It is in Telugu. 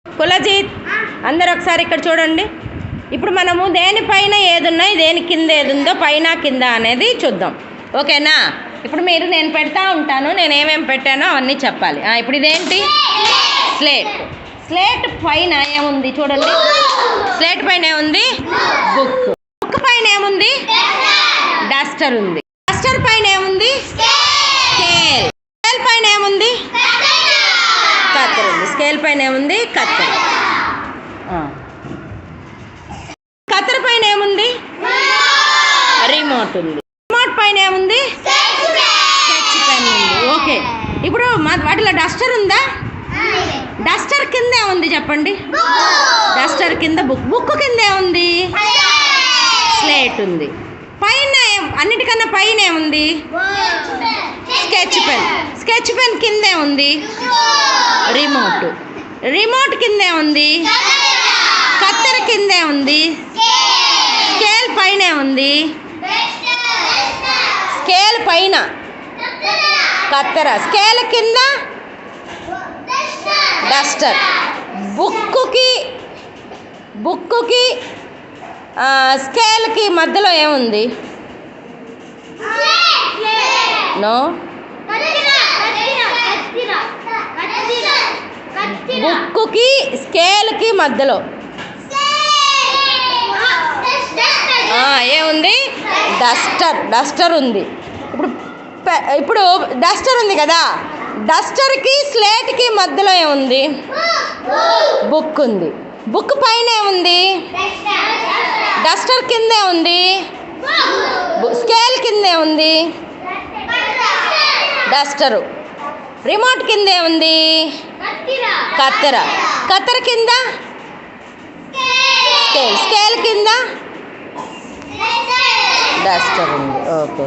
కులజీత్ అందరు ఒకసారి ఇక్కడ చూడండి. ఇప్పుడు మనము దేనిపైన ఏది ఉన్నాయి, దేని కింద ఏది ఉందో, పైన కింద అనేది చూద్దాం. ఓకేనా? ఇప్పుడు నేను పెడతా ఉంటాను, నేను ఏమేమి పెట్టానో అవన్నీ చెప్పాలి. ఇప్పుడు ఇదేంటి? స్లేట్. స్లేట్ పైన ఏముంది చూడండి. స్లేట్ పైన ఏముంది? బుక్. బుక్ పైన ఏముంది? డస్టర్ ఉంది. డస్టర్ పైన ఏముంది? స్కేల్. స్కేల్ పైన ఏముంది? కత్తెర ఉంది. స్కేల్ పైన ఏముంది? కత్తెర. కత్తెర పైన ఏముంది? రిమోట్ ఉంది. రిమోట్ పైన ఏముంది? స్కెచ్ పెన్ ఉంది. ఓకే, ఇప్పుడు వాటిలో డస్టర్ ఉందా? డస్టర్ కింద ఏముంది చెప్పండి? డస్టర్ కింద బుక్. బుక్ కింద ఏముంది? స్లేట్ ఉంది. పైన అన్నిటికన్నా పైన ఏముంది? Sketch pen. స్కెచ్ పెన్ కింద ఏముంది? రిమోట్. రిమోట్ కింద ఏముంది? కత్తెర కింద ఏముంది? స్కేల్ పైన ఏముంది? స్కేల్ పైన కత్తెర. స్కేల్ కింద డస్టర్. బుక్కి స్కేల్కి మధ్యలో ఏముంది? నో. బుక్కి స్కేల్కి మధ్యలో ఏముంది? డస్టర్. డస్టర్ ఉంది. ఇప్పుడు డస్టర్ ఉంది కదా, డస్టర్కి స్లేట్కి మధ్యలో ఏముంది? బుక్ ఉంది. బుక్ పైన ఏముంది? డస్టర్ కిందే ఉంది. స్కేల్ కిందే ఉంది డస్టరు. రిమోట్ కిందే ఉంది కత్తెర. కత్తెర కింద స్కేల్. స్కేల్ కింద డస్టర్ ఉంది. ఓకే.